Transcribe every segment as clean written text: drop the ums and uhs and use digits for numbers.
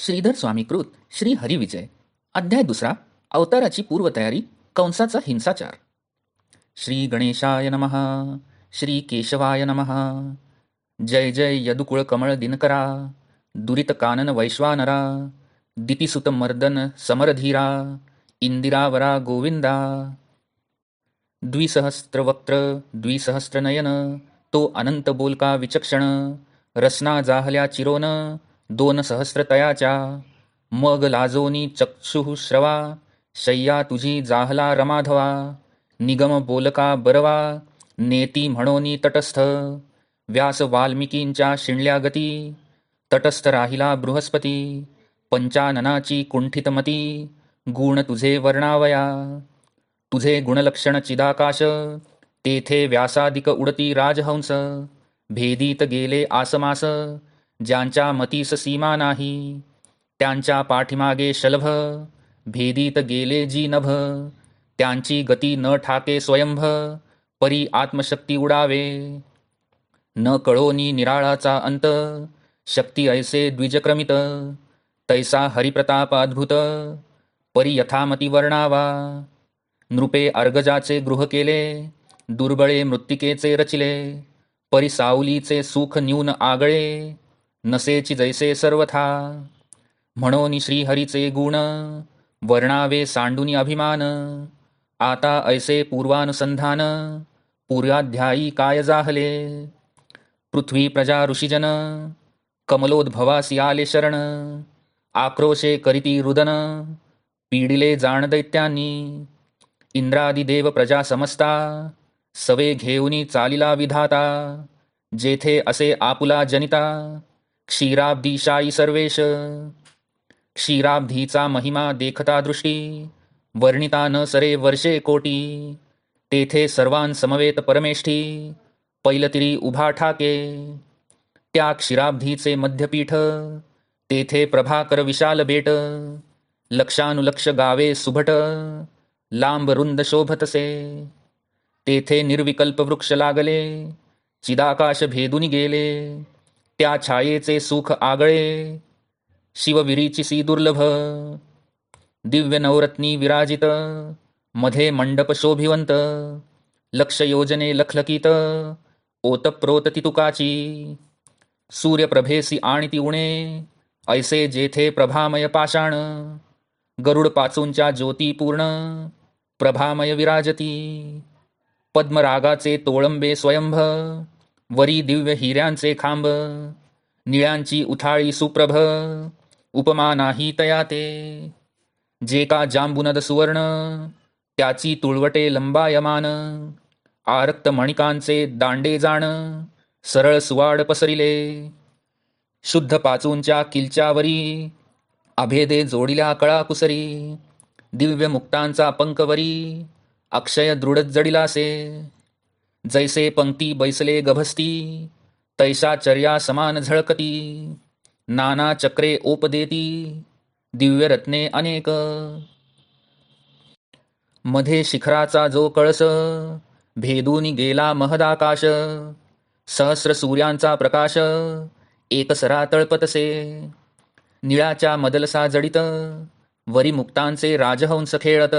श्रीधर स्वामीकृत श्री हरिविजय अध्याय दुसरा अवताराची पूर्वतयारी कंसाचा हिंसाचार. श्री गणेशाय नमः. श्री केशवाय नमः. जय जय यदुकुळ कमळ दिनकरा, दुरित कानन वैश्वानरा, दितिसुत मर्दन समरधीरा, इंदिरावरा गोविंदा. द्विसहस्त्रवक्त्र द्विसहस्त्रनयन, तो अनंत बोलका विचक्षण, रसना जाहल्या चिरोन दोन सहस्र तयाच्या. मग लाजोनी चक्षुः श्रवा, शय्या तुझी जाहला रमाधवा. निगम बोलका बरवा, नेती म्हणोनी तटस्थ. व्यास वाल्मिकींच्या शिणल्या गती, तटस्थ राहिला बृहस्पती. पंचाननाची कुंठितमती, गुण तुझे वर्णावया. तुझे गुणलक्षण चिदाकाश, तेथे व्यासादिक उडती राजहंस. भेदीत गेले आसमास, ज्यांच्या मतीस सीमा नाही. त्यांच्या पाठीमागे शलभ, भेदीत गेले जी नभ. त्यांची गती न ठाके स्वयंभ, परी आत्मशक्ती उडावे. न कळोनी निराळाचा अंत, शक्ती ऐसे द्विजक्रमित. तैसा हरिप्रताप अद्भुत, परी यथामती वर्णावा. नृपे अर्गजाचे गृह केले, दुर्बळे मृत्तिकेचे रचिले. परी सावलीचे सुख न्यून आगळे, नसेची जैसे सर्वथा. म्हणून श्रीहरीचे गुण, वर्णावे सांडूनी अभिमान. आता ऐसे पूर्वानुसंधान, पूर्वाध्यायी काय जाहले. पृथ्वी प्रजा ऋषीजन, कमलोद्भवासी आले शरण. आक्रोशे करीती रुदन, पीडिले जाण दैत्यांनी. इंद्रादी देव प्रजा समजता, सवे घेऊनी चालिला विधाता. जेथे असे आपुला जनिता, क्षीराब्धीशायी सर्वेश. क्षीराब्धीचा महिमा देखता दृष्टी, वर्णिता न सरे वर्षे कोटी. तेथे सर्वांसमवेत परमेष्ठी, पैलतिरी उभा ठाके. त्या क्षीराब्धीचे मध्यपीठ, तेथे प्रभाकर विशाल बेट. लक्षानुलक्ष गावे सुभट, लांब रुंद शोभतसे. तेथे निर्विकल्प वृक्ष लागले, चिदाकाश भेदून गेले. त्या छायेचे सुख आगळे, शिवविरीची सी दुर्लभ. दिव्य नवरत्नी विराजित, मध्ये मंडप शोभिवंत. लक्ष योजने लखलकीत, ओतप्रोत तितुकाची. सूर्यप्रभेसी आणि ती उणे, ऐसे जेथे प्रभामय पाषाण. गरुड पाचूंच्या ज्योती पूर्ण, प्रभामय विराजती. पद्मरागाचे तोळंबे स्वयंभ, वरी दिव्य हिऱ्यांचे खांब. निळ्यांची उथाळी सुप्रभ, उपमा नाही तया ते. जे का जांबुनद सुवर्ण, त्याची तुळवटे लंबायमान. आरक्त मणिकांचे दांडे जाण, सरळ सुवाड पसरिले. शुद्ध पाचूंच्या किलच्यावरी, अभेदे जोडिल्या कळा कुसरी. दिव्य मुक्तांचा पंकवरी, अक्षय दृढ जडिलासे. जैसे पंक्ती बैसले गभस्ती, तैसा चर्या समान झळकती. नाना चक्रे ओपदेती, दिव्य रत्ने अनेक. मध्ये शिखराचा जो कळस, भेदून गेला महदाकाश. सहस्र सूर्यांचा प्रकाश, एकसरा तळपतसे. निळाच्या मदलसा जडित, वरी मुक्तांचे राजहंस खेळत.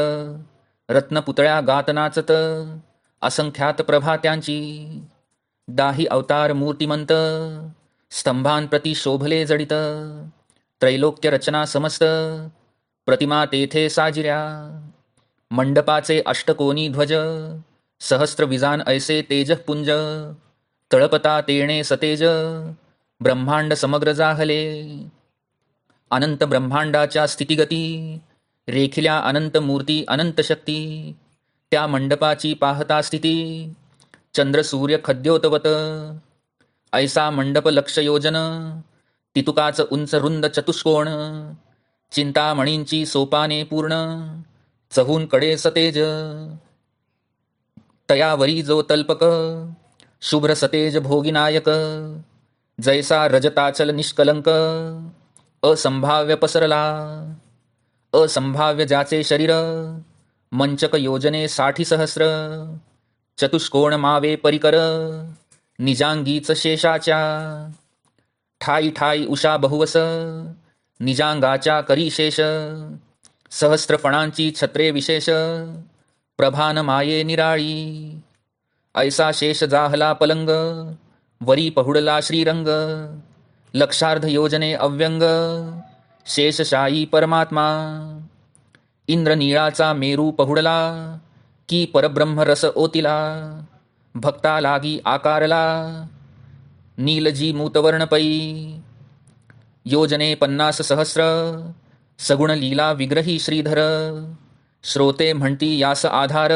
रत्नपुतळ्या गात नाचत, असंख्यात प्रभा त्यांची. दाही अवतार मूर्तिमंत, स्तंभांप्रती शोभले जडित. त्रैलोक्य रचना समस्त, प्रतिमा तेथे साजिऱ्या. मंडपाचे अष्टकोनी ध्वज, सहस्त्र विजान ऐसे तेजपुंज. तळपता तेणे सतेज, ब्रह्मांड समग्र जाहले. अनंत ब्रह्मांडाच्या स्थितिगती, रेखिल्या अनंत मूर्ती अनंत शक्ती. त्या मंडपाची पाहता स्थिती, चंद्र सूर्य खद्योतवत. ऐसा मंडप लक्ष योजन, तितुकाच उंच रुंद चतुष्कोण. चिंतामणींची सोपाने पूर्ण, चहून कडे सतेज. तयावरी जो तल्पक, शुभ्र सतेज भोगिनायक. जैसा रजताचल निष्कलंक, असंभाव्य पसरला. असंभाव्य ज्याचे शरीर, मंचक योजने 60 सहस्र. चतुष्कोण मावे परिकर, निजांगीच शेषाच्या. ठाई ठाई उषा बहुवस, निजांगाच्या करीशेष सहस्त्रफणांची छत्रे विशेष प्रभान माये निराळी ऐसा शेष जाहला पलंग वरी पहुडला श्रीरंग लक्षार्ध योजने अव्यंग शेषशायी परमात्मा इंद्रनीळाचा मेरू पहुडला की परब्रह्म रस ओतिला भक्ता लागी आकारला नीलजी मूतवर्णपै योजने 50 सहस्र सगुण लीला विग्रही श्रीधर श्रोते म्हणती यास आधार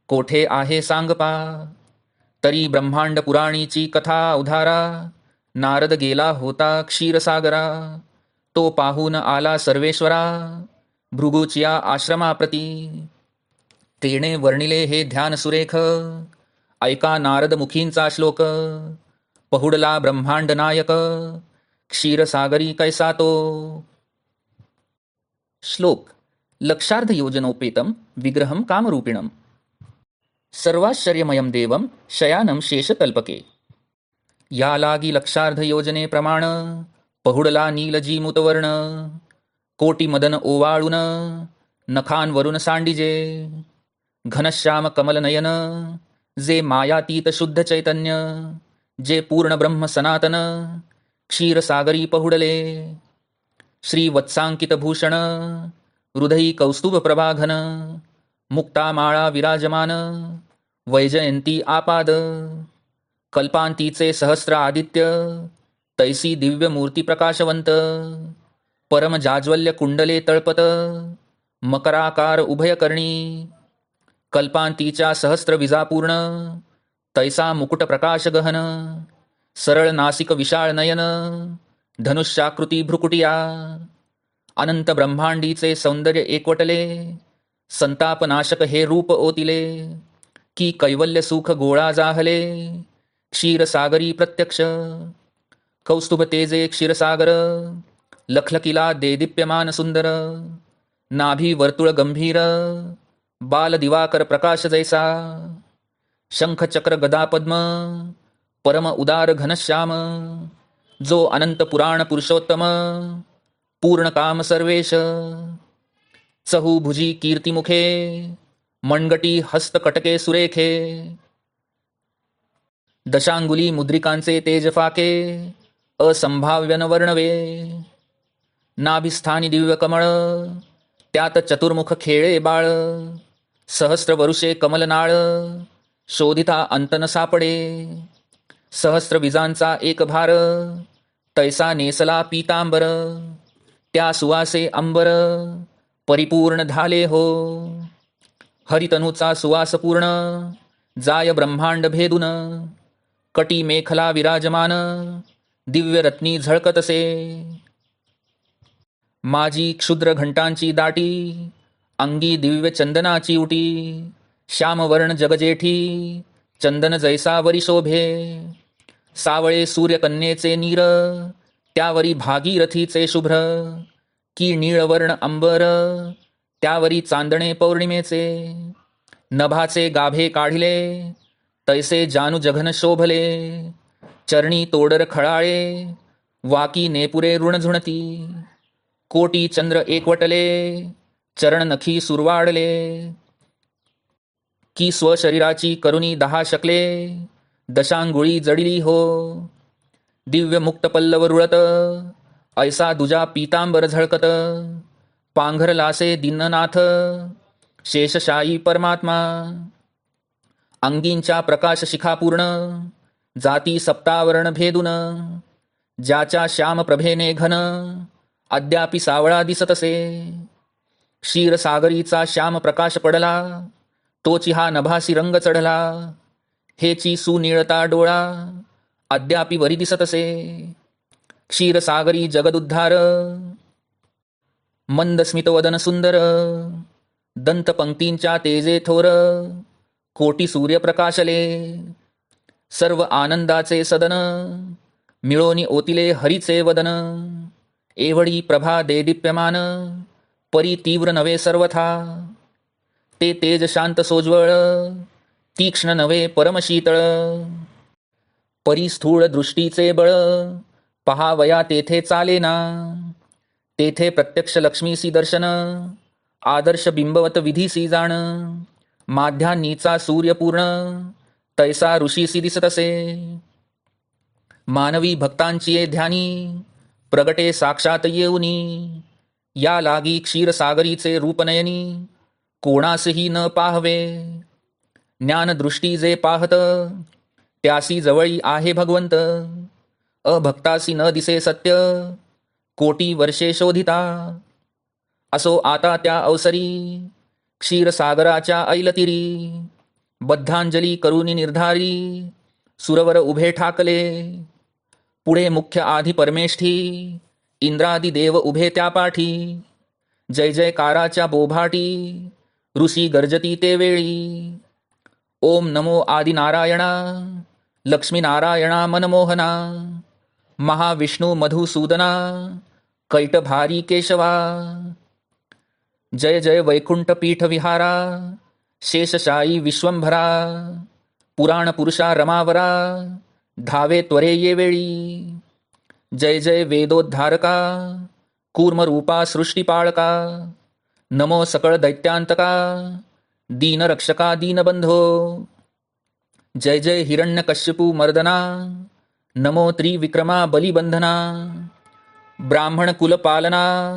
कोठे आहे सांगपा तरी ब्रह्मांड पुराणीची कथा उधारा नारद गेला होता क्षीरसागरा तो पाहून आला सर्वेश्वरा भृगुचिया आश्रमाप्रती तेणे वर्णिले हे ध्यान सुरेख ऐका नारद मुखींचा श्लोक पहुडला ब्रह्मांड नायक क्षीरसागरी कैसा तो श्लोक लक्षार्ध योजनोपेतम विग्रहम कामरूपिणम सर्वाश्चर्यमयम देवम शयानम शेषतल्पके या लागी लक्षार्ध योजने प्रमाण पहुडला नीलजी मुतवर्ण कोटी मदन ओवाळून नखांवरून सांडिजे घनश्याम कमलनयन जे मायातीत शुद्ध चैतन्य जे पूर्ण ब्रह्म सनातन क्षीरसागरी पहुडले श्री वत्सांकित भूषण हृदयी कौस्तुभ प्रभाघन मुक्तामाळा विराजमान वैजयंती आपाद कल्पांतीचे सहस्र आदित्य तैसी दिव्य मूर्ती प्रकाशवंत परम जाज्वल्य कुंडले तळपत मकराकार उभयकर्णी कल्पांतीच्या सहस्र विजापूर्ण तैसा मुकुट प्रकाश गहन सरळ नासिक विशाळ नयन धनुष्याकृती भ्रुकुटिया अनंत ब्रह्मांडीचे सौंदर्य एकवटले संतापनाशक हे रूप ओतिले की कैवल्य सुख गोळा जाहले क्षीरसागरी प्रत्यक्ष कौस्तुभ तेजे क्षीरसागर लखलकिला देदीप्यमान सुंदर नाभी वर्तुळ गंभीर बाल दिवाकर प्रकाश जैसा शंख चक्र गदा पद्म परम उदार घनश्याम जो अनंत पुराण पुरुषोत्तम पूर्ण काम सर्वेश चहूभुजी कीर्तिमुखे मणगटी हस्तकटके सुरेखे दशांगुली मुद्रिकांचे तेजफाके असंभाव्य वर्णवे नाभिस्थानी दिव्य कमळ त्यात चतुर्मुख खेळे बाळ सहस्र वरुषे कमलनाळ शोधिता अंतन सापडे सहस्र विजांचा एक भार तैसा नेसला पीतांबर त्या सुवासे अंबर परिपूर्ण झाले हो हरितनूचा सुवास पूर्ण जाय ब्रह्मांड भेदून कटी मेखला विराजमान दिव्य रत्नी झळकतसे माझी क्षुद्र घंटांची दाटी अंगी दिव्य चंदनाची उटी श्यामवर्ण जगजेठी चंदन जैसा वरी शोभे सावळे सूर्यकन्येचे नीर त्यावरी भागीरथीचे शुभ्र की नीळवर्ण अंबर त्यावरी चांदणे पौर्णिमेचे नभाचे गाभे काढिले तैसे जानू जघन शोभले चरणी तोडर खळाळे वाकी नेपुरे ऋण झुणती कोटी चंद्र एकवटले चरण नखी सुरवाडले की स्वशरीराची करुणी 10 शकले दशांगुळी जडिली हो दिव्य मुक्त पल्लव रुळत ऐसा दुजा पीतांबर झळकत पांघरलासे दीननाथ शेषशायी परमात्मा अंगींच्या प्रकाश शिखापूर्ण जाती सप्तावरण भेदून ज्याच्या श्याम प्रभेने घन अद्यापि सावळा दिसतसे क्षीरसागरीचा श्याम प्रकाश पडला तोची हा नभासी रंग चढला हेची सुनीळता डोळा अद्यापि वरी दिसतसे क्षीरसागरी जगदुद्धार मंद स्मितवदन सुंदर दंतपंक्तींच्या तेजे थोर कोटी सूर्य प्रकाशले सर्व आनंदाचे सदन मिळोनी ओतिले हरीचे वदन एवढी प्रभा देदीप्यमान परी तीव्र नवे सर्वथा ते तेज शांत सोज्वळ तीक्ष्ण नवे परमशीतळ परी स्थूळ दृष्टीचे बळ पहावया तेथे चालेना तेथे प्रत्यक्ष लक्ष्मीसी दर्शन, आदर्श बिंबवत विधीसी जाण, माध्यान्नीचा सूर्य पूर्ण, तैसा ऋषीसी दिसत असे. मानवी भक्तांची ये ध्यानी, प्रगटे साक्षात येऊनी, या लागी क्षीरसागरीचे रूपनयनी, कोणासही न पाहवे. ज्ञानदृष्टी जे पाहत, त्यासी जवळी आहे भगवंत. अभक्तासी न दिसे सत्य, कोटी वर्षे शोधिता. असो आता त्या अवसरी, क्षीरसागराच्या ऐलतिरी, बद्धांजली करुनी निर्धारी, सुरवर उभे ठाकले. पुढे मुख्य आधी परमेष्ठी, इंद्रादी देव उभे त्या पाठी. जय जयकाराच्या बोभाटी, ऋषी गर्जती ते वेळी. ओम नमो आदिनारायणा, लक्ष्मीनारायणा मनमोहना, महाविष्णू मधुसूदना, कैटभारी केशवा. जय जय वैकुंठ पीठ विहारा, शेषशायी विश्वंभरा, पुराण पुरुषा रमावरा, धावे त्वरे ये वेळी. जय जय वेदोद्धारका, कूर्मरूपा सृष्टिपाळका, नमो सकळ दैत्यांतका, दीनरक्षका दीनबंधो. जय जय हिरण्यकश्यपू मर्दना, नमो त्रिविक्रमा बलिबंधना, ब्राह्मण कुलपालना,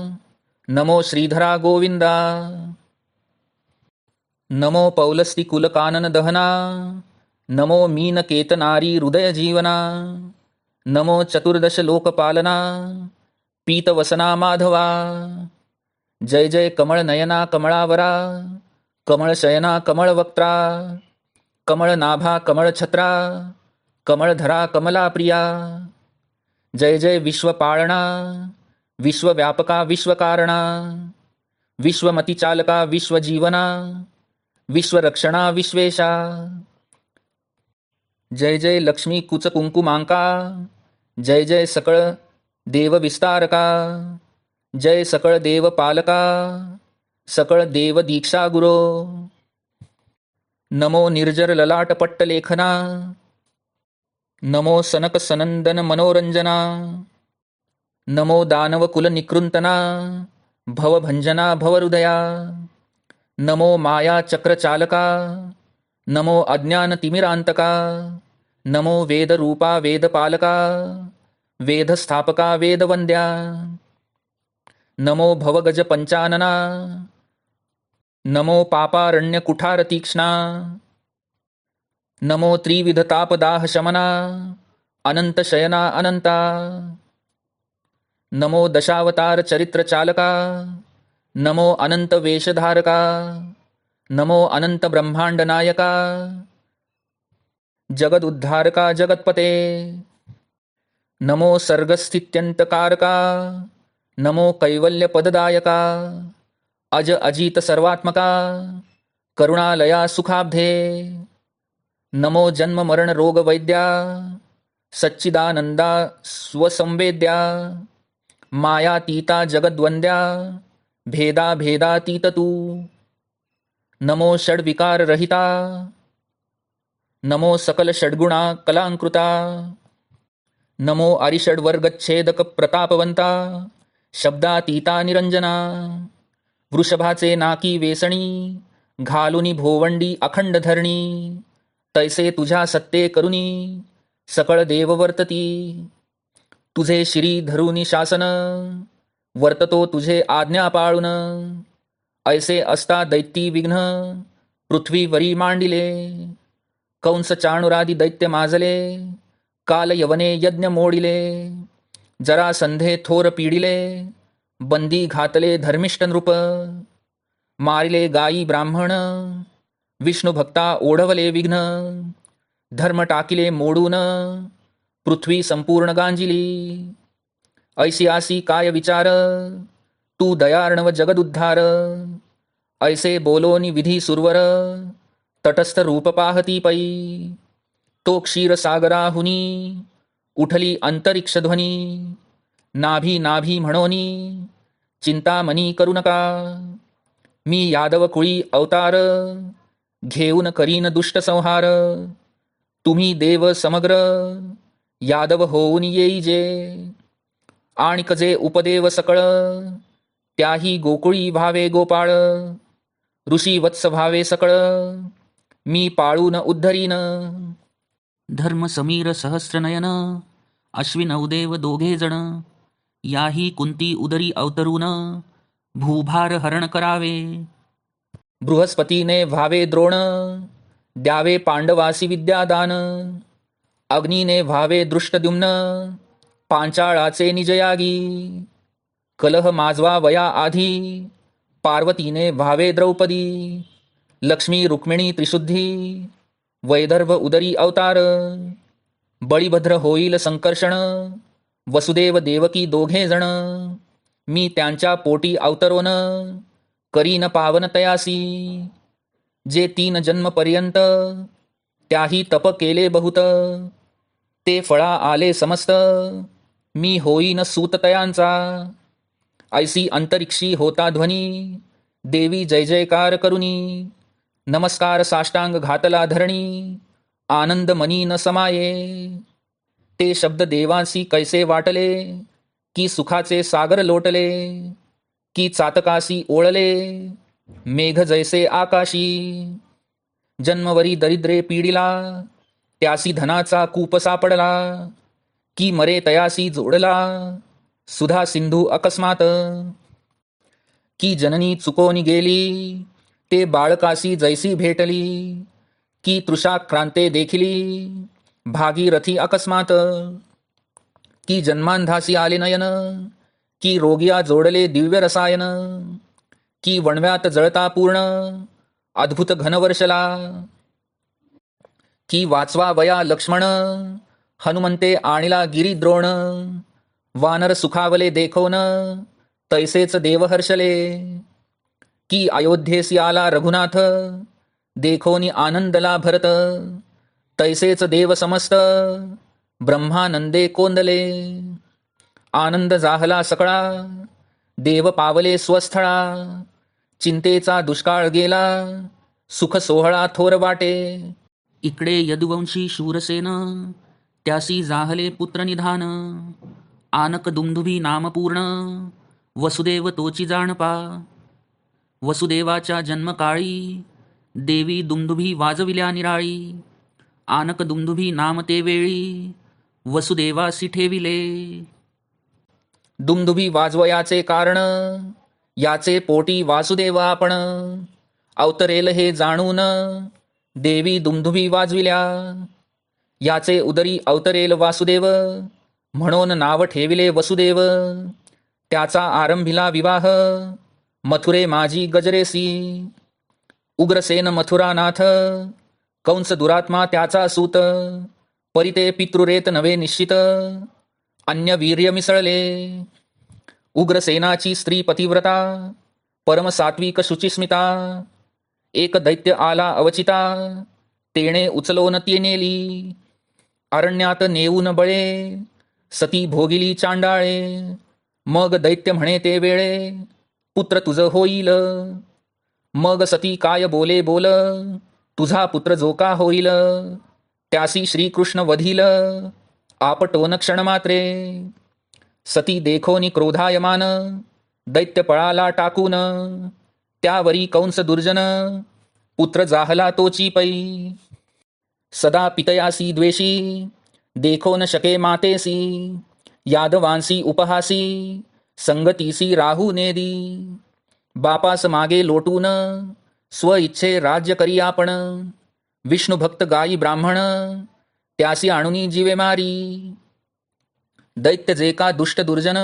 नमो श्रीधरा गोविंदा. नमो पौलस्ती कुलकानन दहना, नमो मीनकेतनारी हृदय जीवना, नमो चतुर्दश लोकपालना, पीतवसना माधवा. जय जय कमळ नयना कमळावरा, कमळशयना कमळवक्त्रा, कमळनाभा कमळछत्रा, कमळधरा कमला प्रिया. जय जय विश्वपाळना, विश्वव्यापका विश्वकारणा, विश्वमतिचालका विश्वजीवना, विश्वरक्षणा विश्वेशा. जय जय लक्ष्मी कुचकुंकुमांका, जय जय सकळ देव विस्तारका, जय सकळ देव पालका, सकळ देव दीक्षा गुरो. नमो निर्जर ललाट पट्टलेखना, नमो सनक सनंदन मनोरंजना, नमो दानव कुल निकृंतना, भवभंजना भवहृदया. नमो माया चक्रचालका, नमो अज्ञान तिमिरांतका, नमो वेदरूपा वेदपालका, वेदस्थापका वेदवंद्या. नमो भवगज पंचानना, नमो पापारण्य कुठार तीक्ष्णा, नमो त्रिविधतापदाह शमना, अनंत शयना अनंता. नमो दशावतार चरित्र चालका, नमो अनंत वेशधारका, नमो अनंत ब्रह्मांड नायका, जगद उद्धारका जगतपते. नमो सर्गस्थित्यंतकारका, नमो कैवल्य पददायका, अज अजित सर्वात्मका, करुणालया सुखाब्धे. नमो जन्म मरण रोग वैद्या, सच्चिदानंदा स्वसंवेद्या, मायातीता जगद्वंद्या, भेदा भेदातीत तू. नमो षड्विकार रहिता, नमो सकल षड्गुणा कलांकृता, नमो अरिषड्वर्गच्छेदक प्रतापवंता, शब्दातीता निरंजना. वृषभाचे नाकी वेसणी, घालुनी भोवंडी अखंड धरणी, तैसे तुझ्या सत्ते करुनी, सकळ देव वर्तती. तुझे शिरी धरुनी शासन, वर्ततो तुझे आज्ञा पाळून. ऐसे असता दैत्य विघ्न, पृथ्वीवरी मांडिले. कंस चाणुरादी दैत्य माजले, काल यवने यज्ञ मोडिले. जरासंधे थोर पीडिले, बंदी घातले धर्मिष्ठ नृप. मारिले गायी ब्राह्मण, विष्णू भक्ता ओढवले विघ्न. धर्म टाकिले मोडून, पृथ्वी संपूर्ण गांजिली. ऐसी आसी काय विचार, तू दयार्णव जगदुद्धार. ऐसे बोलोनी विधी सुरवर, तटस्थ रूप पाहती पै. तो क्षीरसागराहुनी, उठली अंतरिक्ष ध्वनी. नाभी नाभी म्हणोनी, चिंतामणी करू नका. मी यादव कुळी अवतार, घेऊन करीन दुष्ट संहार. तुम्ही देव समग्र, यादव होऊन येई जे. आणिक जे उपदेव सकळ, त्याही गोकुळी भावे गोपाळ. ऋषी वत्स भावे सकळ, मी पाळून उद्धरीन. धर्म समीर सहस्रनयन, अश्विन उदेव दोघे जण. याही कुंती उदरी अवतरून, भूभार हरण करावे. बृहस्पतीने व्हावे द्रोण, द्यावे पांडवासी विद्यादान. अग्नीने व्हावे दृष्टद्युम्न, पांचाळाचे निजयागी. कलह माजवा वया आधी, पार्वतीने व्हावे द्रौपदी. लक्ष्मी रुक्मिणी त्रिशुद्धी, वैदर्भ उदरी अवतार. बळीभद्र होईल संकर्षण, वसुदेव देवकी दोघे जण. मी त्यांच्या पोटी अवतरोन, करीन पावन तयासी. जे 3 जन्मपर्यंत, त्याही तप केले बहुत. ते फळा आले समस्त, मी होईन सूत तयांचा. ऐसी अंतरिक्षी होता ध्वनी, देवी जय जयकार करुनी. नमस्कार साष्टांग घातला धरणी, आनंद मनी न समाये. ते शब्द देवांसी कैसे वाटले, की सुखाचे सागर लोटले. की चातकासी ओळले, मेघ जैसे आकाशी. जन्मवरी दरिद्रे पीडिला, त्यासी धनाचा कूप सापडला. की मरे तयासी जोडला, सुधा सिंधू अकस्मात. की जननी चुकोनी गेली, ते बाळकासी जैसी भेटली. की तृषाक्रांते देखिली, भागीरथी अकस्मात. की जन्मांधासी आले नयन, की रोगिया जोडले दिव्य रसायन. की वणव्यात जळता पूर्ण, अद्भुत घनवर्षला. की वाचवा वया लक्ष्मण, हनुमंते आणिला गिरिद्रोण. वानर सुखावले देखोन, तैसेच देव हर्षले. की अयोध्येसी आला रघुनाथ, देखोनी आनंदला भरत. तैसेच देव समस्त, ब्रह्मानंदे कोंदले. आनंद जाहला सकळा, देव पावले स्वस्थळा. चिंतेचा दुष्काळ गेला, सुख सोहळा थोर वाटे. इकडे यदुवंशी शूरसेन, त्यासी जाहले पुत्र निधान. आनक दुंदुभी नामपूर्ण, वसुदेव तोची जाणपा. वसुदेवाच्या जन्मकाळी, देवी दुंदुभी वाजविल्या निराळी. आनक दुंदुभी नाम ते वेळी, वसुदेवासी ठेविले. दुंदुभी वाजवयाचे कारण, याचे पोटी वासुदेव आपण. अवतरेल हे जाणून, देवी दुंदुभी वाजविल्या. याचे उदरी अवतरेल वासुदेव, म्हणून नाव ठेविले वसुदेव. त्याचा आरंभिला विवाह, मथुरे माझी गजरेसी. उग्रसेन मथुरानाथ, कंस दुरात्मा त्याचा सूत. परिते पितृरेत नवे निश्चित, अन्य वीर्य मिसळले. उग्रसेनाची स्त्री पतिव्रता, परम सात्विक शुचिस्मिता. एक दैत्य आला अवचिता, तेणे उचलोन ती नेली. अरण्यात नेऊन बळे, सती भोगिली चांडाळे. मग दैत्य म्हणे ते वेळे, पुत्र तुझ होईल. मग सती काय बोले बोल, तुझा पुत्र जो का होईल. त्यासी श्रीकृष्ण वधील, आपटोन क्षणमात्रे. सती देखोनी क्रोधायमान, दैत्य पळाला टाकून. त्यावरी कंस दुर्जन, पुत्र जाहला तोची पै. सदा पितयासी द्वेषी, देखो न शके मातेसी. यादवांसी उपहासी, संगतीसी राहू नेदी. बापास मागे लोटून, स्व इच्छे राज्य करी आपण. विष्णू भक्त गायी ब्राह्मण, त्यासी आणुनी जीवे मारी. दैत्य जे का दुष्ट दुर्जन,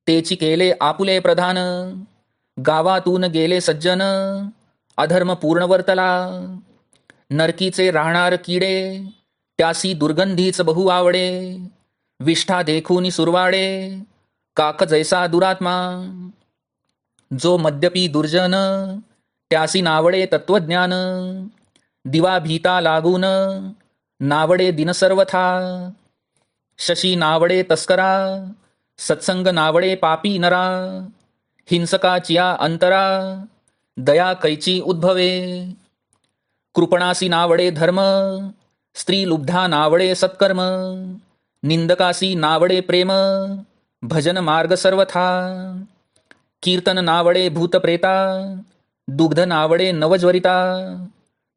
तेची केले आपुले प्रधान. गावातून गेले सज्जन, अधर्म पूर्ण वर्तला. नरकीचे राहणार किडे, त्यासी दुर्गंधीच बहु आवडे. विष्ठा देखूनी सुरवाडे, काक जैसा दुरात्मा. जो मद्यपी दुर्जन, त्यासी नावडे तत्वज्ञान. दिवा भीता लागून, नावडे दिन सर्वथा. शशी नावडे तस्करा, सत्संग नावडे पापी नरा. हिंसकाचिया अंतरा, दया कैची उद्भवे. कृपणासी नावडे धर्म, स्त्री लुब्धा नावडे सत्कर्म. निंदकासी नावडे प्रेम, भजन मार्ग सर्वथा. कीर्तन नावडे भूतप्रेता, दुग्ध नावडे नवज्वरिता.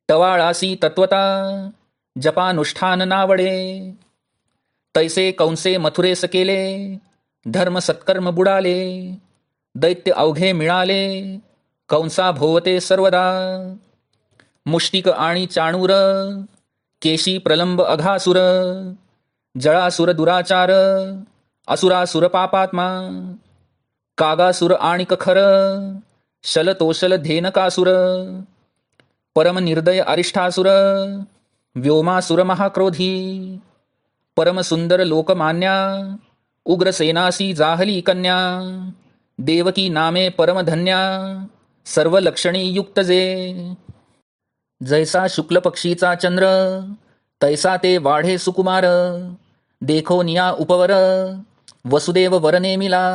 टवाळासी तत्वता, जपानुष्ठान नावडे. तैसे कंसे मथुरेस केले, धर्म सत्कर्म बुडाले. दैत्य अवघे मिळाले, कंसा भोवते सर्वदा. मुष्टिक आणि चाणूर, केशी प्रलंब अघासुर. जळासुर दुराचार, असुरासुर पापात्मा. कागासुर आणि खर, शलतोषल धेनकासुर. परम निर्दय अरिष्ठासुर, व्योमासुर महाक्रोधी. परम सुंदर लोकमान्या, उग्रसेनासी जाहली कन्या. देवकी नामे परमधन्या, सर्व लक्षणी युक्त जे. जैसा शुक्ल पक्षीचा चंद्र, तैसा ते वाढे सुकुमार. देखो निया उपवर, वसुदेव वर नेमिला.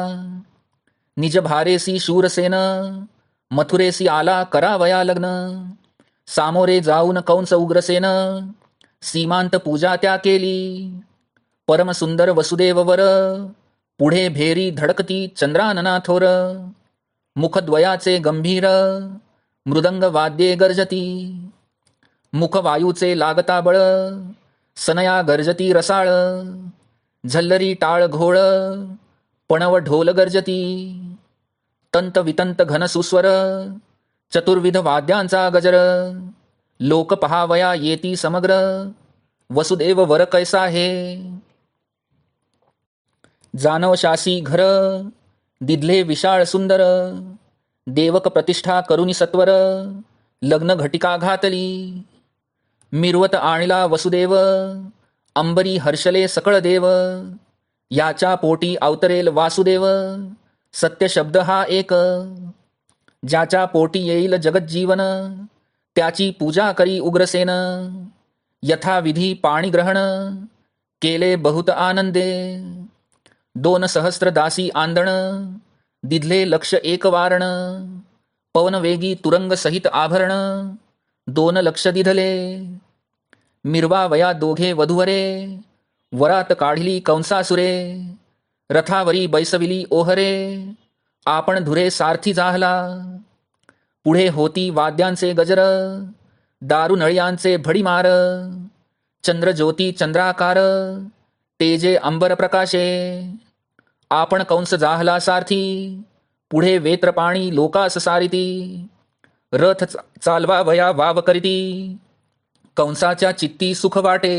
निज भारेसी शूरसेन, मथुरेसी आला करावया लग्न. सामोरे जाऊन कंस उग्रसेन, सीमांत पूजा त्या केली. परमसुंदर वसुदेववर, पुढे भेरी धडकती चंद्रानना थोर. मुखद्वयाचे गंभीर, मृदंग वाद्ये गर्जती. मुखवायूचे लागता बळ, सनया गर्जती रसाळ. झल्लरी टाळ घोळ, पणव ढोल गर्जती. तंत वितंत घन सुस्वर, चतुर्विध वाद्यांचा गजर. लोक पहावया येती समग्र, वसुदेव वर कैसा हे. जानवशासी घर, दिधले विशाळ सुंदर. देवक प्रतिष्ठा करुनी सत्वर, लग्न घटिका घातली. मिरवत आणला वसुदेव, अंबरी हर्षले सकळ देव. याच्या पोटी अवतरेल वासुदेव, सत्य शब्द हा एक. ज्याच्या पोटी येईल जगज्जीवन, त्याची पूजा करी उग्रसेन. यथाविधी पाणीग्रहण, केले बहुत आनंदे. 2 सहस्त्र दासी आंदण, दिधले लक्ष एक वारण. पवनवेगी तुरंग सहित आभरण, 2 लक्ष दिधले. मिरवा वया दोघे वधूवरे, वरात काढिली कंसासुरे. रथावरी बैसविली ओहरे, आपण धुरे सारथी जाहला. पुढे होती वाद्यांचे गजर, दारुनळ्यांचे भडीमार. चंद्रज्योती चंद्राकार, तेजे अंबर प्रकाशे. आपण कंस जाहला सारथी, पुढे वेत्रपाणी लोकास सारिती. रथ चालवा वया वाव करीती, कंसाच्या चित्ती सुख वाटे.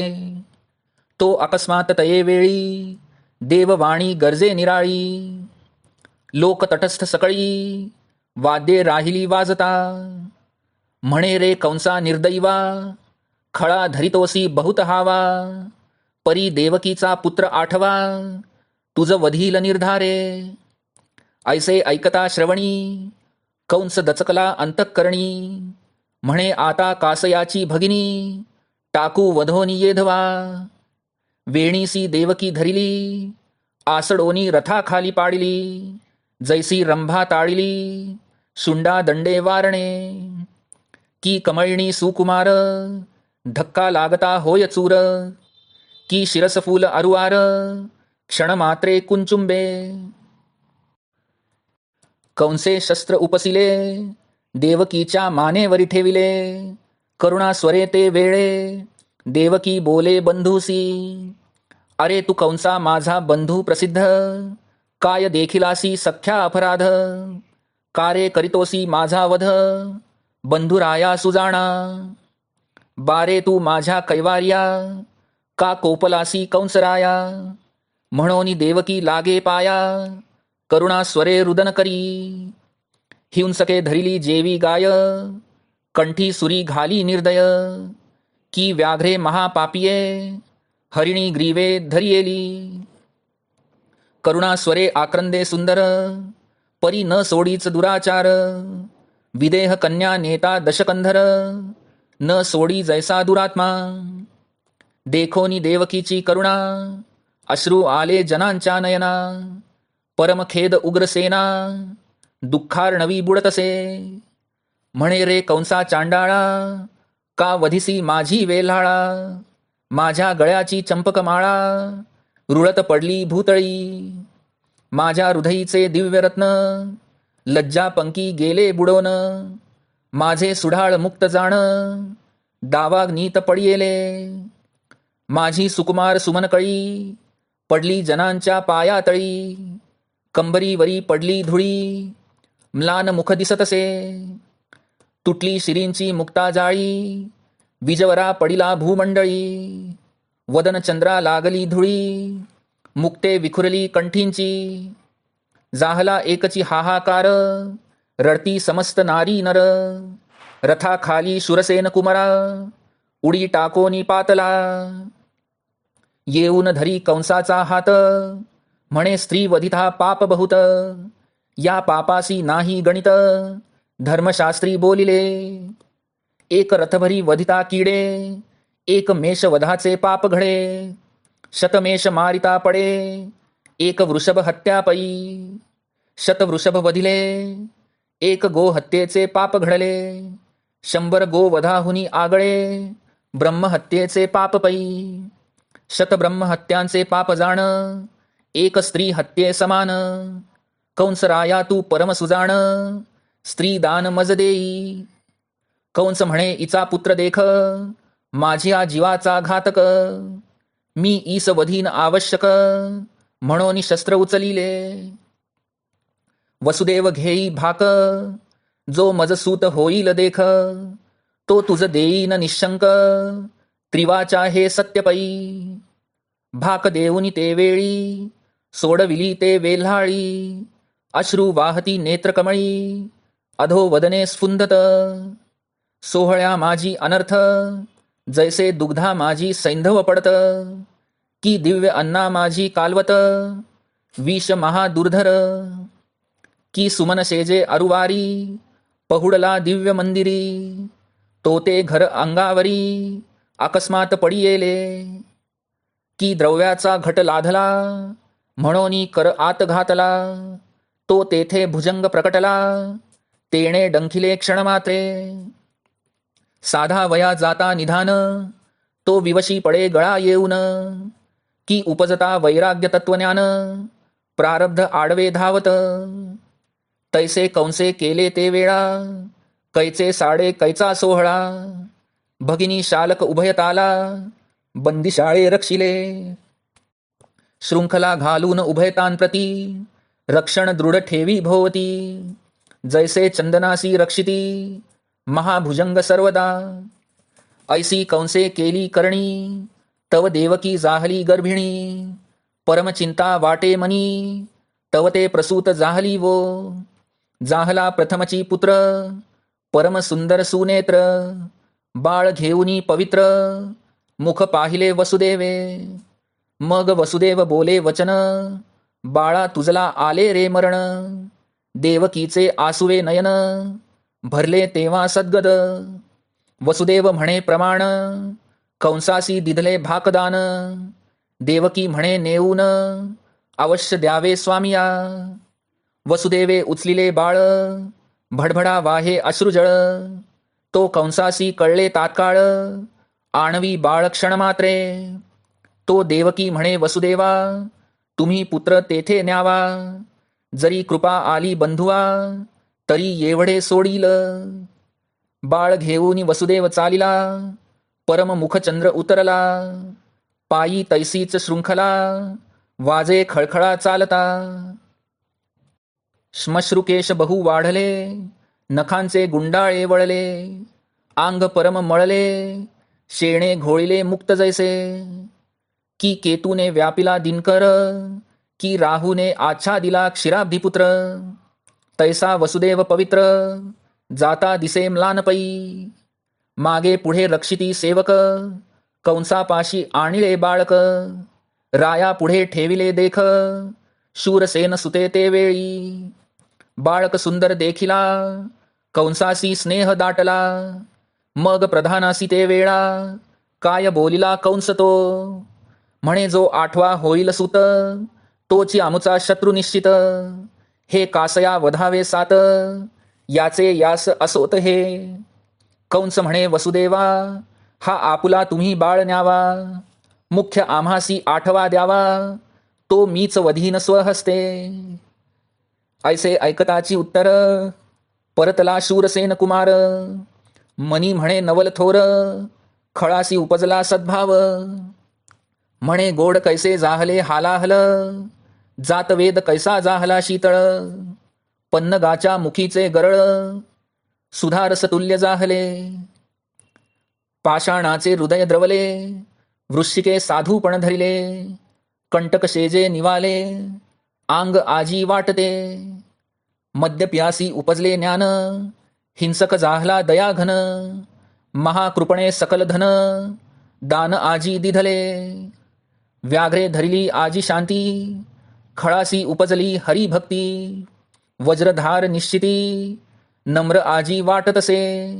तो अकस्मात तये वेळी, देववाणी गर्जे निराळी. लोक तटस्थ सकळी, वाद्ये राहिली वाजता. म्हणे रे कंसा निर्दैवा, खळा धरितोसी बहुत हावा. परी देवकीचा पुत्र आठवा, तुझ वधील निर्धारे. ऐसे ऐकता श्रवणी, कंस दचकला अंतःकरणी. म्हणे आता कासयाची भगिनी, टाकू वधोनी येधवा. वेणीसी देवकी धरिली, आसडोनी रथाखाली पाडिली. जैसी रंभा ताळिली, शुंडा दंडे वारणे. की कमळणी सुकुमार, धक्का लागता होय चूर. की शिरसफूल अरुवार, क्षणमात्रे कुंचुंबे. कंसे शस्त्र उपसिले, देवकीच्या मानेवरी ठेविले. करुणा स्वरे ते वेळे, देवकी बोले बंधूसी. अरे तू कंसा माझा बंधू प्रसिद्ध, काय देखिलासी सख्या अपराध. कारे करीतोसी माझा वध, बंधुराया सुजाणा. बारे तू माझ्या कैवार्या, का कोपलासी कंसराया. म्हणोनी देवकी लागे पाया, करुणा स्वरे रुदन करी. हिंसके धरिली जेवी गाय, कंठी सुरी घाली निर्दय. की व्याघ्रे महापापिये, हरिणी ग्रीवे धरियेली. करुणा स्वरे आक्रंदे सुंदर, परी न सोडीच दुराचार. विदेह कन्या नेता दशकंधर, न सोडी जैसा दुरात्मा. देखोनी देवकीची करुणा, अश्रू आले जनांच्या नयना. परमखेद उग्रसेना, दुःखार्णवी बुडतसे. म्हणे रे कंसा चांडाळा, का वधिसी माझी वेल्हाळा. माझ्या गळ्याची चंपकमाळा, रुळत पडली भूतळी. माझ्या हृदयीचे दिव्यरत्न लज्जा पंकी गेले बुडवून. माझे सुढाळ मुक्त जाण दावाग्नीत पडियेले. माझी सुकुमार सुमनकळी पडली जनांच्या पायातळी. कंबरीवरी पडली धुळी म्लान मुख दिसतसे. तुटली शिरींची मुक्ता जाळी विजवरा पडिला भूमंडळी. वदन चंद्रा लागली धुळी मुक्ते विखुरली कंठींची. जाहला एकची हाहाकार रडती समस्त नारी नर. रथाखाली शूरसेन कुमारा उडी टाकोनी पातला. येऊन धरी कंसाचा हात म्हणे स्त्री वधिता पाप बहुत. या पापासी नाही गणित धर्मशास्त्री बोलिले. एक रथभरी वधिता किडे एक मेष वधाचे पाप घडे. शतमेष मारिता पडे एक वृषभ हत्या पै. शतवृषभ वधिले एक गो हत्येचे पाप घडले. 100 गो वधाहुनी आगळे ब्रह्महत्येचे पाप पै. शतब्रह्महत्यांचे पाप जाण एक स्त्री हत्ये समान. कंसराया तू परम सुजाण स्त्री दान मज देई. कंस म्हणे इचा पुत्र देख माझ्या जीवाचा घातक. मी ईस वधीन आवश्यक म्हणून शस्त्र उचलिले. वसुदेव घेई भाक जो मजसूत होईल देख. तो तुझ देईन निशंक त्रिवाचा हे सत्यपै. भाक देऊनी ते वेळी सोडविली ते वेल्हाळी. अश्रू वाहती नेत्रकमळी अधो वदने स्फुंदत. सोहळ्या माझी अनर्थ जैसे दुग्धा माझी सैंधव पडत. की दिव्य अन्ना माझी कालवत विष महादुर्धर. की सुमन शेजे अरुवारी पहुडला दिव्य मंदिरी. तो ते घर अंगावरी अकस्मात पडियेले. की द्रव्याचा घट लाधला म्हणून कर आत घातला. तो तेथे भुजंग प्रकटला तेणे डंखिले क्षणमात्रे. साधा वया जाता निधान तो विवशी पडे गळा येऊन. की उपजता वैराग्य तत्वज्ञान प्रारब्ध आडवे धावत. तैसे कंसे केले ते वेळा कैचे साडे कैचा सोहळा. भगिनी शालक उभयताला बंदिशाळे रक्षिले. शृंखला घालून उभयतांप्रती रक्षण दृढ ठेवी भोवती. जैसे चंदनासी रक्षिती महाभुजंग सर्वदा. ऐसी कंसे केली करणी तव देवकी जाहली गर्भिणी. परमचिंता वाटे मनी तव ते प्रसूत जाहली वो. जाहला प्रथमची पुत्र परम सुंदर सुनेत्र. बाळ घेऊनी पवित्र मुख पाहिले वसुदेवे. मग वसुदेव बोले वचन बाळा तुझला आले रे मरण. देवकीचे आसुवे नयन भरले तेव्हा सद्गद. वसुदेव म्हणे प्रमाण कंसासी दिधले भाकदान. देवकी म्हणे नेऊन अवश्य द्यावे स्वामिया. वसुदेवे उचलिले बाळ भडभडा वाहे अश्रुजळ. तो कंसासी कळले तात्काळ आणवी बाळ क्षणमात्रे. तो देवकी म्हणे वसुदेवा तुम्ही पुत्र तेथे न्यावा. जरी कृपा आली बंधुआ तरी एवढे सोडील. बाळ घेऊन वसुदेव चालिला परम मुखचंद्र उतरला. पायी तैसीच शृंखला वाजे खळखळा चालता. श्मश्रुकेश बहु वाढले नखांचे गुंडाळे वळले. आंग परम मळले शेणे घोळिले मुक्त जैसे. की केतूने व्यापिला दिनकर की राहूने आच्छादिला क्षीराब्धिपुत्र. तैसा वसुदेव पवित्र जाता दिसे म्लानपै. मागे पुढे रक्षिती सेवक कंसापाशी आणिले बाळक. राया पुढे ठेविले देख शूरसेन सुते ते वेळी. बाळक सुंदर देखिला कंसासी स्नेह दाटला. मग प्रधानासी ते वेळा काय बोलिला कंस तो. म्हणे जो आठवा होईल सुत तोची आमुचा शत्रू निश्चित. हे कासया वधावे सात याचे यास असोत हे. कंस म्हणे वसुदेवा हा आपुला तुम्ही बाळ न्यावा. मुख्य आम्हासी आठवा द्यावा तो मीच वधीन स्वहस्ते. ऐसे ऐकताची उत्तर परतला शूरसेन कुमार. मनी म्हणे नवल थोर, खळासी उपजला सद्भाव. म्हणे गोड कैसे जाहले हालाहल, जात वेद कैसा जाहला शीतळ. पन्नगाच्या मुखीचे गरळ, सुधारस तुल्य जाहले. पाषाणाचे हृदय द्रवले, वृश्चिके साधूपण धरिले. कंटक शेजे निवाले, आंग आजी वाटते. मद्यप्यासी उपजले ज्ञान, हिंसक जाहला दयाघन. महाकृपणे सकल धन, दान आजी दिधले. व्याघ्रे धरिली आजी शांती, खळासी उपजली हरिभक्ती. वज्रधार निश्चिती, नम्र आजी वाटतसे.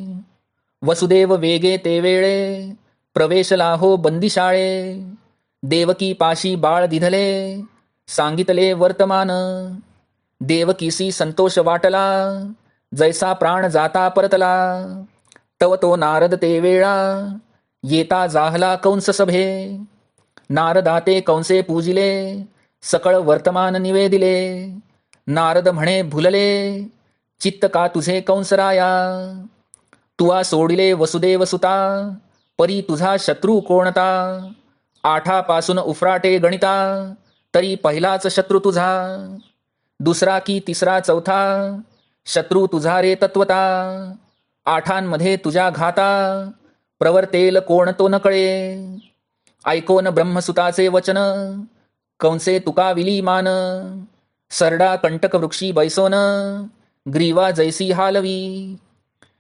वसुदेव वेगे ते वेळे, प्रवेशला हो बंदिशाळे. देवकी पाशी बाळ दिधले, सांगितले वर्तमान. देवकीसी संतोष वाटला, जैसा प्राण जाता परतला. तव तो नारद ते वेळा, येता जाहला कंस सभे. नारदाते कंसे पूजिले, सकळ वर्तमान निवेदिले. नारद म्हणे भुलले, चित्त का तुझे कंसराया. तुआ सोडिले वसुदेव सुता, परी तुझा शत्रू कोणता. आठापासून उफराटे गणिता, तरी पहिलाच शत्रू तुझा. दुसरा की तिसरा चौथा, शत्रू तुझा रे तत्वता. आठांमध्ये तुझ्या घाता, प्रवर्तेल कोण तो न कळे. ऐकोन ब्रह्मसुताचे वचन, कंसे तुका विली मान. सरडा कंटक वृक्षी बैसोन, ग्रीवा जैसी हालवी.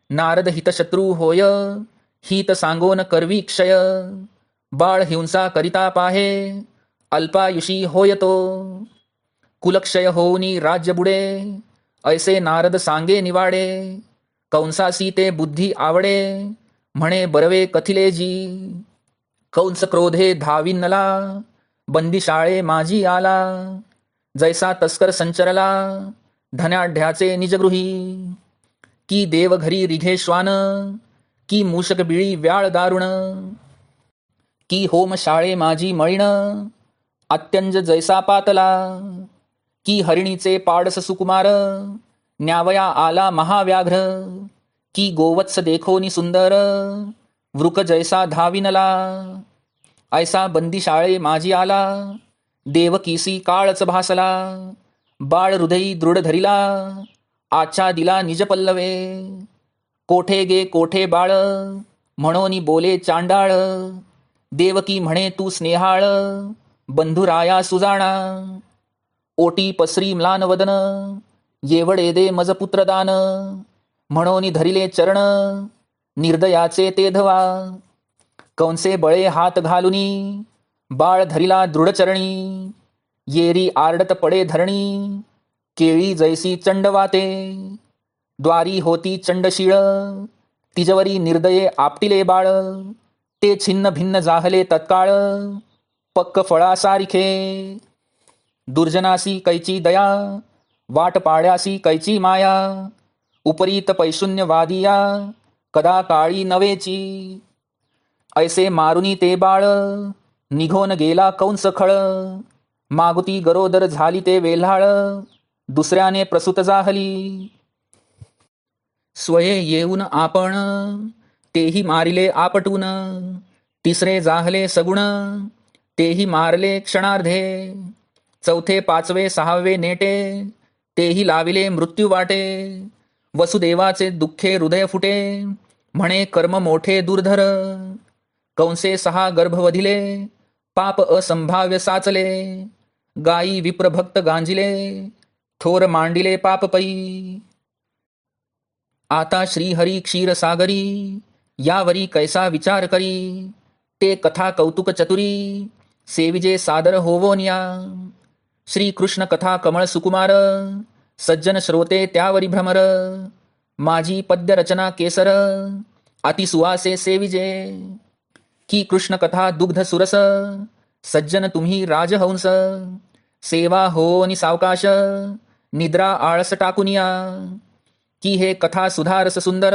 नारद हितशत्रू होय, हित सांगोन करवी क्षय. बाळ हिंसा करिता पाहे, अल्पायुषी होय तो. कुलक्षय होऊनी राज्य बुडे, ऐसे नारद सांगे निवाडे. कंसासी ते बुद्धी आवडे, म्हणे बरवे कथिले जी. कंस क्रोधे धाविनला, बंदिशाळे माझी आला. जैसा तस्कर संचरला, धनाढ्याचे निजगृही. की देव घरी रिघे श्वान, की मूषक बिळी व्याळ दारुण. की होम शाळे माझी मळीण, अत्यंज जैसा पातला. की हरिणीचे पाडस सुकुमार, न्यावया आला महाव्याघ्र. की गोवत्स देखोनी सुंदर, वृक जैसा धाविनला. ऐसा बंदिशाळे माझी आला, देवकीसी काळच भासला. बाळ हृदयी दृढ धरिला, आच्छा दिला निज पल्लवे. कोठे गे कोठे बाळ, म्हणोनी बोले चांडाळ. देवकी म्हणे तू स्नेहाळ, बंधुराया सुजाणा. ओटी पसरी म्लान वदन, येवडे दे मज पुत्रदान. म्हणोनी धरिले चरण, निर्दयाचे ते धवा. कंसे बळे हात घालुनी, बाळ धरिला दृढचरणी. येरी आरडत पडे धरणी, केळी जैसी चंडवाते. द्वारी होती चंडशीळ, तिजवरी निर्दये आपटिले बाळ. ते छिन्न भिन्न जाहले तत्काळ, पक्क फळासारिखे. दुर्जनासी कैची दया, वाट पाड्यासी कैची माया. उपरीत पैशून्यवादिया, कदा काळी नवेची. ऐसे मारुनी ते बाळ, निघोन गेला कंस खळ. मागुती गरोदर झाली ते वेल्हाळ, दुसऱ्याने प्रसूत जाहली. स्वये येऊन आपण, तेही मारिले आपटून. तिसरे जाहले सगुण, तेही मारले क्षणार्धे. चौथे पाचवे सहावे नेटे, तेही लाविले मृत्यू वाटे. वसुदेवाचे दुःखे हृदय फुटे, म्हणे कर्म मोठे दुर्धर. कंसे सहा गर्भवधिले, पाप असंभाव्य साचले. गायी विप्रभक्त गांजिले, थोर मांडिले पापपै. आता श्रीहरी क्षीरसागरी, यावरी कैसा विचार करी. ते कथा कौतुक चतुरी, सेविजे सादर होवोनिया. श्रीकृष्ण कथा कमळ सुकुमार, सज्जन श्रोते त्यावरी भ्रमर. माझी पद्य रचना केसर, अतिसुवासे सेविजे. की कृष्ण कथा दुग्ध सुरस, सज्जन तुम्ही राजहंस. सेवा होनी सावकाश, निद्रा आळस टाकुनिया. की हे कथा सुधारस सुंदर,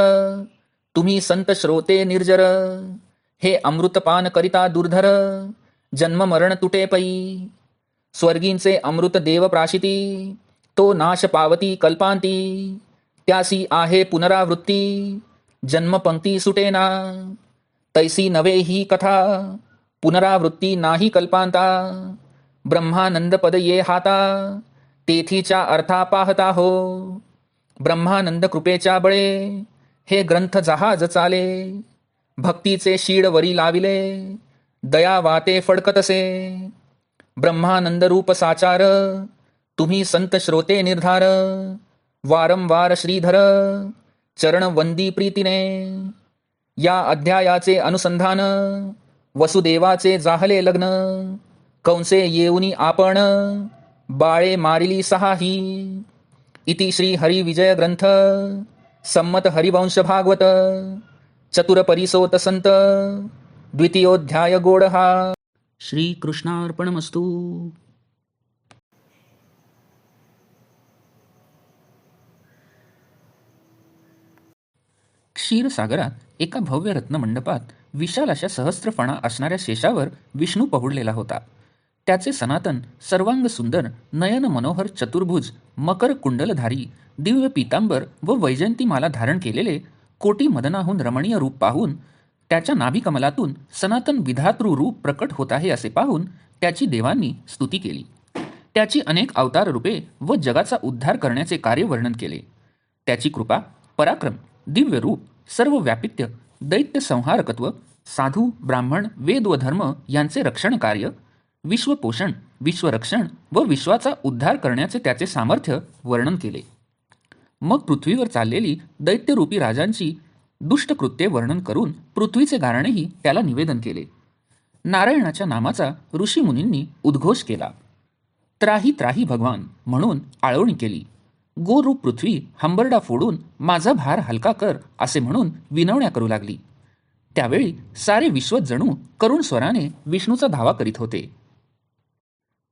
तुम्ही संत श्रोते निर्जर. हे अमृतपान करिता दुर्धर, जन्म मरण तुटे पै. स्वर्गींचे अमृत देव प्राशिती, तो नाश पावती कल्पांती, त्यासी आहे पुनरावृत्ती, जन्मपंक्ती सुटेना. तैसी नवे ही कथा, पुनरावृत्ती नाही कल्पांता. ब्रह्मानंद पद ये हाता, तेथीच्या अर्था पाहता हो. ब्रह्मानंद कृपेच्या बळे, हे ग्रंथ जहाज चाले. भक्तीचे शीड वरी लाविले, दया वाते फडकतसे. ब्रह्मानंद रूप साचार, तुम्ही संत श्रोते निर्धार. वारंवार श्रीधर, चरण वंदी प्रीतीने. या अध्यायाचे अनुसंधान, वसुदेवाचे जाहले लग्न. कंसे येऊनी आपण, बाळे मारिली सहाही. इति श्री हरी विजय ग्रंथ, सम्मत हरिवंश भागवत, चतुर परिसोत संत, द्वितीयोध्याय गोडहा. श्री कृष्णार्पणमस्तु. क्षीरसागरात एका भव्य रत्नमंडपात विशाल अशा सहस्त्रफणा असणाऱ्या शेषावर विष्णू पहुडलेला होता. त्याचे सनातन सर्वांग सुंदर नयन मनोहर चतुर्भुज मकर कुंडलधारी दिव्य पीतांबर व वैजयंतीमाला धारण केलेले कोटी मदनाहून रमणीय रूप पाहून, त्याच्या नाभिकमलातून सनातन विधातृ रूप प्रकट होत आहे असे पाहून त्याची देवांनी स्तुती केली. त्याची अनेक अवतार रूपे व जगाचा उद्धार करण्याचे कार्य वर्णन केले. त्याची कृपा, पराक्रम, दिव्य रूप, सर्व व्यापित्य, दैत्य संहारकत्व, साधू ब्राह्मण वेद व धर्म यांचे रक्षण कार्य, विश्वपोषण, विश्वरक्षण व विश्वाचा उद्धार करण्याचे त्याचे सामर्थ्य वर्णन केले. मग पृथ्वीवर चाललेली दैत्यरूपी राजांची दुष्टकृत्ये वर्णन करून पृथ्वीचे गारणेही त्याला निवेदन केले. नारायणाच्या नामाचा ऋषीमुनींनी उद्घोष केला. त्राही त्राही भगवान म्हणून आळवणी केली. गोरूप पृथ्वी हंबरडा फोडून माझा भार हलका कर असे म्हणून विनवण्या करू लागली. त्यावेळी सारे विश्व जणू करुण स्वराने विष्णूचा धावा करीत होते.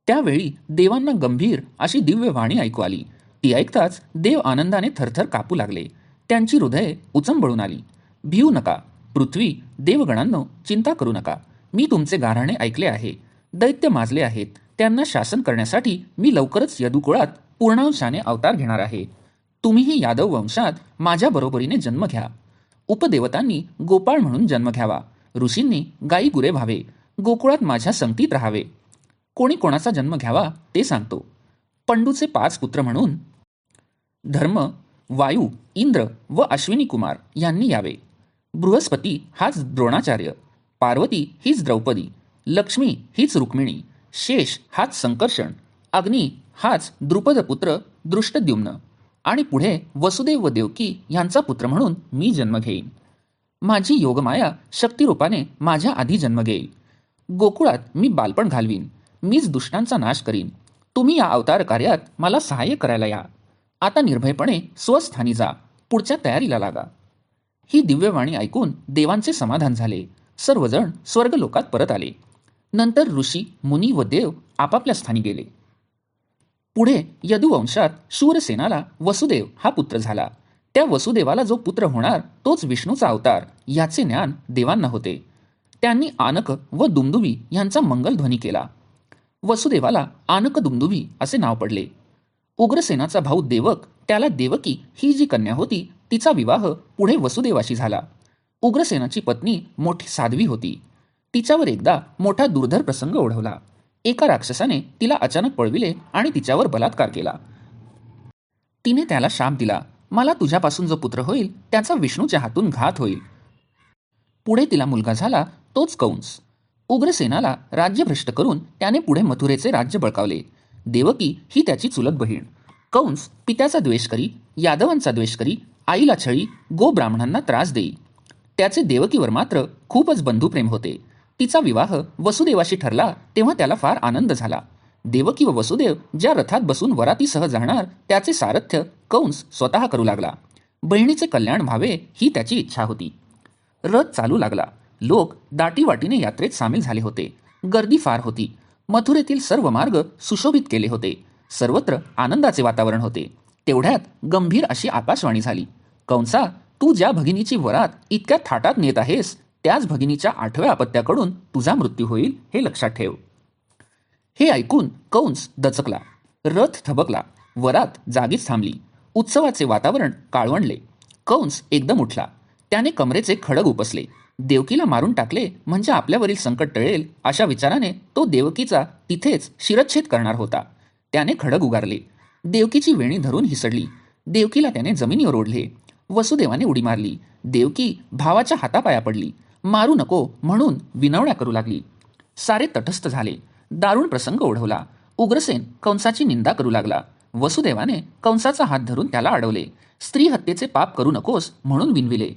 त्यावेळी देवांना गंभीर अशी दिव्य वाणी ऐकू आली. ती ऐकताच देव आनंदाने थरथर कापू लागले. त्यांची हृदये उचंबळून आली. भिवू नका पृथ्वी, देवगणांनो, चिंता करू नका. मी तुमचे गाऱ्हाणे ऐकले आहे. दैत्य माजले आहेत. त्यांना शासन करण्यासाठी मी लवकरच यदुकुळात पूर्णांशाने अवतार घेणार आहे. तुम्हीही यादव वंशात माझ्या बरोबरीने जन्म घ्या. उपदेवतांनी गोपाळ म्हणून जन्म घ्यावा. ऋषींनी गायी गुरे व्हावे. गोकुळात माझ्या संगतीत राहावे. कोणी कोणाचा जन्म घ्यावा ते सांगतो. पंडूचे 5 पुत्र म्हणून धर्म, वायू, इंद्र व अश्विनी कुमार यांनी यावे. बृहस्पती हाच द्रोणाचार्य, पार्वती हीच द्रौपदी, लक्ष्मी हीच रुक्मिणी, शेष हाच संकर्षण, अग्नी हाच द्रुपदपुत्र दृष्टद्युम्न आणि पुढे वसुदेव व देवकी यांचा पुत्र म्हणून मी जन्म घेईन. माझी योगमाया शक्तिरूपाने माझ्या आधी जन्म घेईल. गोकुळात मी बालपण घालवीन. मीच दुष्टांचा नाश करीन. तुम्ही या अवतार कार्यात मला सहाय्य करायला या. आता निर्भयपणे स्वस्थानी जा. पुढच्या तयारीला लागा. ही दिव्यवाणी ऐकून देवांचे समाधान झाले. सर्वजण स्वर्गलोकात परत आले. नंतर ऋषी, मुनी व देव आपापल्या स्थानी गेले. पुढे यदुवंशात शूरसेनाला वसुदेव हा पुत्र झाला. त्या वसुदेवाला जो पुत्र होणार तोच विष्णूचा अवतार याचे ज्ञान देवांना होते. त्यांनी आनक व दुमदुभी यांचा मंगलध्वनी केला. वसुदेवाला आनक दुमदुभी असे नाव पडले. उग्रसेनाचा भाऊ देवक, त्याला देवकी ही जी कन्या होती तिचा विवाह पुढे वसुदेवाशी झाला. उग्रसेनाची पत्नी मोठी साध्वी होती. तिच्यावर एकदा मोठा दुर्धर प्रसंग ओढवला. एका राक्षसाने तिला अचानक पळविले आणि तिच्यावर बलात्कार केला. तिने त्याला शाप दिला, मला तुझ्यापासून जो पुत्र होईल त्याचा विष्णूच्या हातून घात होईल. पुढे तिला मुलगा झाला, तोच कंस. उग्रसेनाला राज्यभ्रष्ट करून त्याने पुढे मथुरेचे राज्य बळकावले. देवकी ही त्याची चुलत बहीण. कंस पित्याचा द्वेष करी, यादवांचा द्वेष करी, आईला छळी, गो ब्राह्मणांना त्रास देई. त्याचे देवकीवर मात्र खूपच बंधुप्रेम होते. तिचा विवाह वसुदेवाशी ठरला तेव्हा त्याला फार आनंद झाला. देवकी व वसुदेव ज्या रथात बसून वरातीसह जाणार त्याचे सारथ्य कंस स्वतः करू लागला. बहिणीचे कल्याण व्हावे ही त्याची इच्छा होती. रथ चालू लागला. लोक दाटीवाटीने यात्रेत सामील झाले होते. गर्दी फार होती. मथुरेतील सर्व मार्ग सुशोभित केले होते. सर्वत्र आनंदाचे वातावरण होते. तेवढ्यात गंभीर अशी आकाशवाणी झाली, कंसा, तू ज्या भगिनीची वरात इतक्या थाटात नेत आहेस त्याच भगिनीच्या 8व्या अपत्याकडून तुझा मृत्यू होईल हे लक्षात ठेव. हे ऐकून कंस दचकला. रथ थबकला. वरात जागीच थांबली. उत्सवाचे वातावरण काळवंडले. कंस एकदम उठला. त्याने कमरेचे खडग उपसले. देवकीला मारून टाकले म्हणजे आपल्यावरील संकट टळेल अशा विचाराने तो देवकीचा तिथेच शिरच्छेद करणार होता. त्याने खडग उगारले. देवकीची वेणी धरून हिसडली. देवकीला त्याने जमिनीवर ओढले. वसुदेवाने उडी मारली. देवकी भावाच्या हातापाया पडली. मारू नको म्हणून विनवण्या करू लागली. सारे तटस्थ झाले. दारुण प्रसंग ओढवला. उग्रसेन कंसाची निंदा करू लागला. वसुदेवाने कंसाचा हात धरून त्याला अडवले. स्त्री हत्येचे पाप करू नकोस म्हणून विनविले.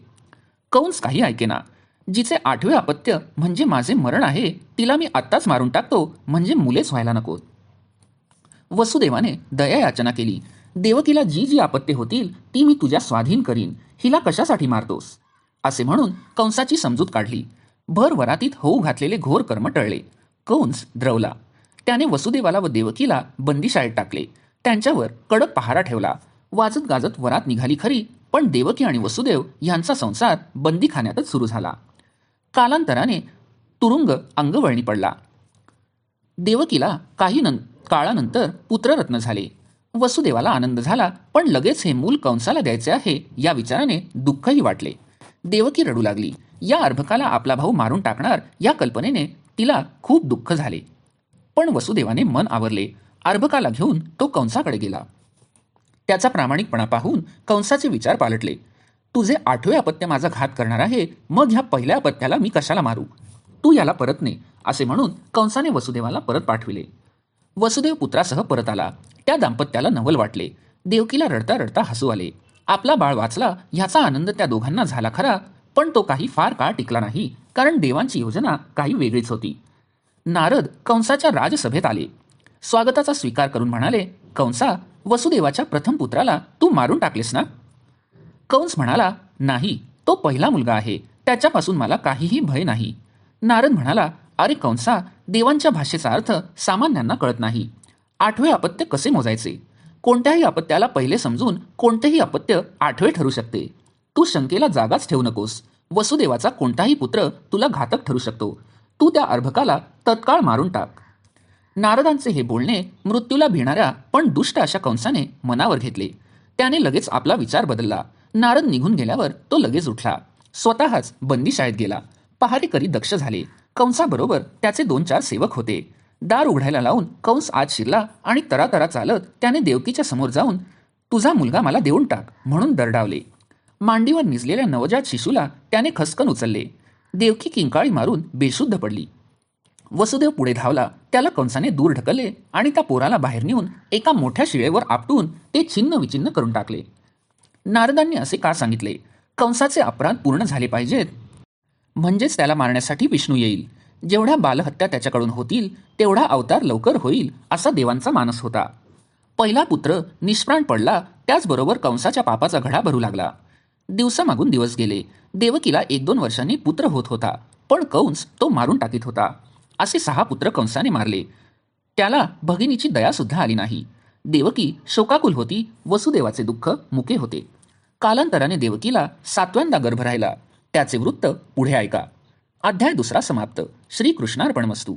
कंस काही ऐकेना. जिचे 8वे अपत्य म्हणजे माझे मरण आहे तिला मी आत्ताच मारून टाकतो म्हणजे मुलेच व्हायला नकोत. वसुदेवाने दया याचना केली. देवकीला जी जी अपत्ये होतील ती मी तुझ्या स्वाधीन करीन. हिला कशासाठी मारतोस असे म्हणून कंसाची समजूत काढली. भर वरातीत होऊ घातलेले घोर कर्म टळले. कंस द्रवला. त्याने वसुदेवाला व देवकीला बंदीशाळेत टाकले. त्यांच्यावर कडक पहारा ठेवला. वाजत गाजत वरात निघाली खरी, पण देवकी आणि वसुदेव यांचा संसार बंदीखान्यातच सुरू झाला. कालांतराने तुरुंग अंगवळणी पडला. देवकीला काही काळानंतर पुत्ररत्न झाले. वसुदेवाला आनंद झाला, पण लगेच हे मूल कंसाला द्यायचे आहे या विचाराने दुःखही वाटले. देवकी रडू लागली. या अर्भकाला आपला भाऊ मारून टाकणार या कल्पनेने तिला खूप दुःख झाले. पण वसुदेवाने मन आवरले. अर्भकाला घेऊन तो कंसाकडे गेला. त्याचा प्रामाणिकपणा पाहून कंसाचे विचार पालटले. तुझे 8वे अपत्य माझा घात करणार आहे, मग ह्या पहिल्या अपत्याला मी कशाला मारू? तू याला परत ने असे म्हणून कंसाने वसुदेवाला परत पाठविले. वसुदेव पुत्रासह परत आला. त्या दाम्पत्याला नवल वाटले. देवकीला रडता रडता हसू आले. आपला बाळ वाचला ह्याचा आनंद त्या दोघांना झाला खरा, पण तो काही फार काळ टिकला नाही, कारण देवांची योजना काही वेगळीच होती. नारद कंसाच्या राजसभेत आले. स्वागताचा स्वीकार करून म्हणाले, कंसा, वसुदेवाच्या प्रथम पुत्राला तू मारून टाकलेस ना? कंस म्हणाला, नाही, तो पहिला मुलगा आहे, त्याच्यापासून मला काहीही भय नाही. नारद म्हणाला, अरे कंसा, देवांच्या भाषेचा अर्थ सामान्यांना कळत नाही. 8वे अपत्य कसे मोजायचे? कोणत्याही अपत्याला पहिले समजून कोणतेही अपत्य 8वे ठरू शकते. तू शंकेला जागाच ठेवू नकोस. वसुदेवाचा कोणताही पुत्र तुला घातक ठरू शकतो. तू त्या अर्भकाला तत्काळ मारून टाक. नारदांचे हे बोलणे मृत्यूला भिणाऱ्या पण दुष्ट अशा कंसाने मनावर घेतले. त्याने लगेच आपला विचार बदलला. नारद निघून गेल्यावर तो लगेच उठला. स्वतःच बंदीशाळेत गेला. पहारेकरी दक्ष झाले. कंसाबरोबर त्याचे 2-4 सेवक होते. दार उघडायला लावून कंस आत शिरला आणि तरातरा चालत त्याने देवकीच्या समोर जाऊन, तुझा मुलगा मला देऊन टाक म्हणून दरडावले. मांडीवर निजलेल्या नवजात शिशूला त्याने खसकन उचलले. देवकी किंकाळी मारून बेशुद्ध पडली. वसुदेव पुढे धावला. त्याला कंसाने दूर ढकलले आणि त्या पोराला बाहेर नेऊन एका मोठ्या शिळेवर आपटून ते छिन्न विचिन्न करून टाकले. नारदांनी असे का सांगितले? कंसाचे अपराध पूर्ण झाले पाहिजेत, म्हणजेच त्याला मारण्यासाठी विष्णू येईल. जेवढ्या बालहत्या त्याच्याकडून होतील तेवढा अवतार लवकर होईल असा देवांचा मानस होता. पहिला पुत्र निष्प्राण पडला, त्याचबरोबर कंसाच्या पापाचा घडा भरू लागला. दिवसामागून दिवस गेले. देवकीला 1-2 वर्षांनी पुत्र होत होता, पण कंस तो मारून टाकीत होता. असे 6 पुत्र कंसाने मारले. त्याला भगिनीची दयासुद्धा आली नाही. देवकी शोकाकुल होती. वसुदेवाचे दुःख मुके होते. कालांतराने देवकीला 7व्यांदा गर्भ राहिला. त्याचे वृत्त पुढे ऐका. अध्याय 2 समाप्त. श्री कृष्णार्पणमस्तु.